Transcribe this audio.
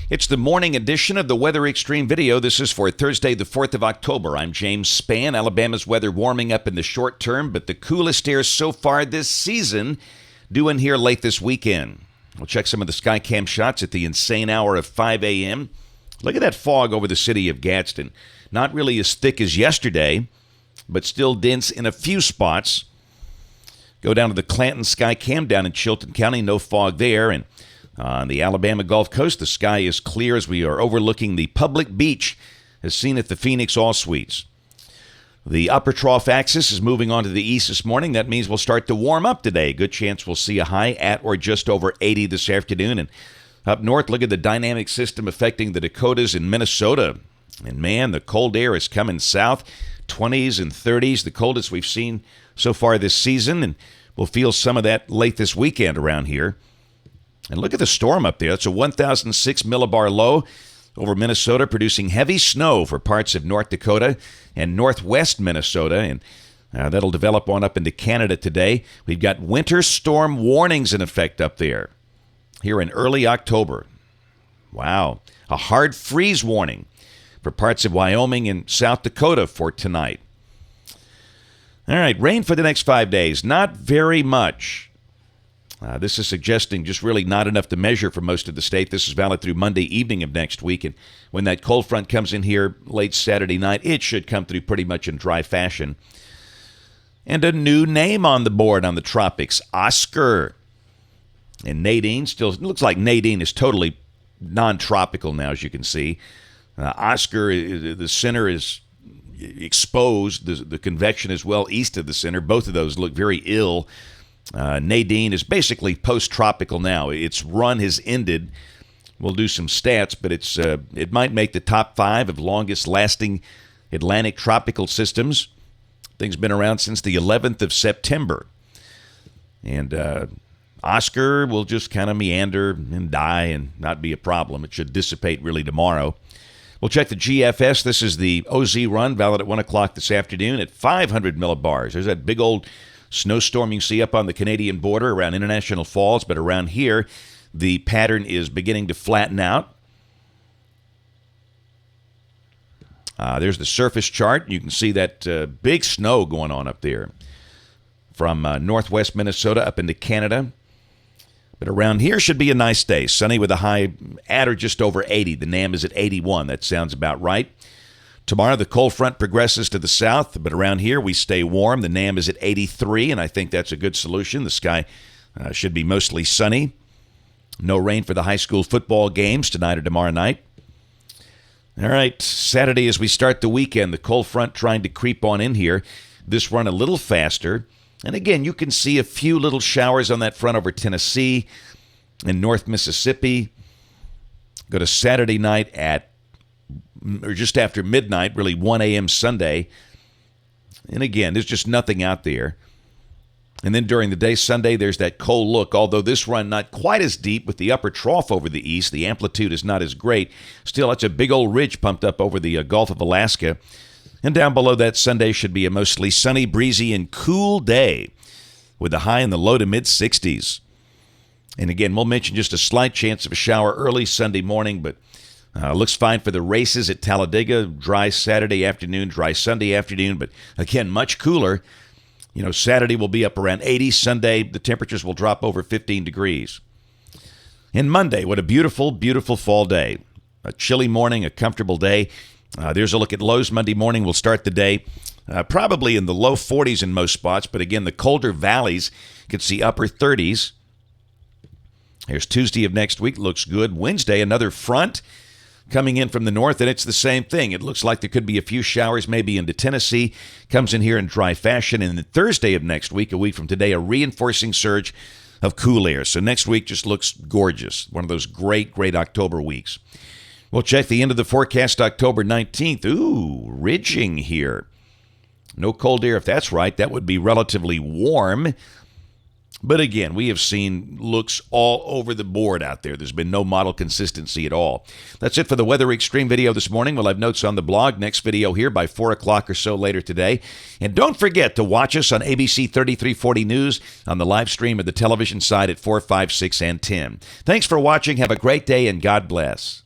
It's the morning edition of the Weather Extreme video. This is for Thursday, the 4th of October. I'm James Spann. Alabama's weather warming up in the short term, but the coolest air so far this season due in here late this weekend. We'll check some of the Skycam shots at the insane hour of 5 a.m. Look at that fog over the city of Gadsden. Not really as thick as yesterday, but still dense in a few spots. Go down to the Clanton Skycam down in Chilton County. No fog there. And on the Alabama Gulf Coast, the sky is clear as we are overlooking the public beach as seen at the Phoenix All Suites. The upper trough axis is moving on to the east this morning. That means we'll start to warm up today. Good chance we'll see a high at or just over 80 this afternoon. And up north, look at the dynamic system affecting the Dakotas and Minnesota. And man, the cold air is coming south. 20s and 30s, the coldest we've seen so far this season. And we'll feel some of that late this weekend around here. And look at the storm up there. It's a 1,006 millibar low over Minnesota, producing heavy snow for parts of North Dakota and northwest Minnesota. And that'll develop on up into Canada today. We've got winter storm warnings in effect up there here in early October. Wow. A hard freeze warning for parts of Wyoming and South Dakota for tonight. All right, rain for the next 5 days. Not very much. This is suggesting just really not enough to measure for most of the state. This is valid through Monday evening of next week. And when that cold front comes in here late Saturday night, it should come through pretty much in dry fashion. And a new name on the board on the tropics, Oscar. And Nadine still looks like Nadine is totally non-tropical now, as you can see. Oscar, the center is exposed. The convection is well east of the center. Both of those look very ill. Nadine is basically post-tropical now. Its run has ended. We'll do some stats, but it might make the top 5 of longest-lasting Atlantic tropical systems. Thing's been around since the 11th of September. And Oscar will just kind of meander and die and not be a problem. It should dissipate really tomorrow. We'll check the GFS. This is the OZ run, valid at 1 o'clock this afternoon at 500 millibars. There's that big old snowstorm you see up on the Canadian border around International Falls, but around here, the pattern is beginning to flatten out. There's the surface chart. You can see that big snow going on up there from northwest Minnesota up into Canada. But around here should be a nice day. Sunny with a high at or just over 80. The NAM is at 81. That sounds about right. Tomorrow, the cold front progresses to the south, but around here we stay warm. The NAM is at 83, and I think that's a good solution. The sky should be mostly sunny. No rain for the high school football games tonight or tomorrow night. All right, Saturday as we start the weekend, the cold front trying to creep on in here. This run a little faster. And again, you can see a few little showers on that front over Tennessee and North Mississippi. Go to Saturday night at or just after midnight, really 1 a.m. Sunday. And again, there's just nothing out there. And then during the day Sunday, there's that cold look. Although this run not quite as deep with the upper trough over the east, the amplitude is not as great. Still, that's a big old ridge pumped up over the Gulf of Alaska. And down below that, Sunday should be a mostly sunny, breezy, and cool day with a high in the low to mid-60s. And again, we'll mention just a slight chance of a shower early Sunday morning, but looks fine for the races at Talladega. Dry Saturday afternoon, dry Sunday afternoon, but again, much cooler. You know, Saturday will be up around 80. Sunday, the temperatures will drop over 15 degrees. And Monday, what a beautiful, beautiful fall day. A chilly morning, a comfortable day. There's a look at lows Monday morning. We'll start the day probably in the low 40s in most spots, but again, the colder valleys could see upper 30s. Here's Tuesday of next week. Looks good. Wednesday, another front coming in from the north, and it's the same thing. It looks like there could be a few showers maybe into Tennessee. Comes in here in dry fashion. And then Thursday of next week, a week from today, a reinforcing surge of cool air. So next week just looks gorgeous. One of those great, great October weeks. We'll check the end of the forecast October 19th. Ooh, ridging here. No cold air. If that's right, that would be relatively warm. But again, we have seen looks all over the board out there. There's been no model consistency at all. That's it for the Weather Extreme video this morning. We'll have notes on the blog. Next video here by 4 o'clock or so later today. And don't forget to watch us on ABC 3340 News on the live stream of the television side at 4, 5, 6, and 10. Thanks for watching. Have a great day, and God bless.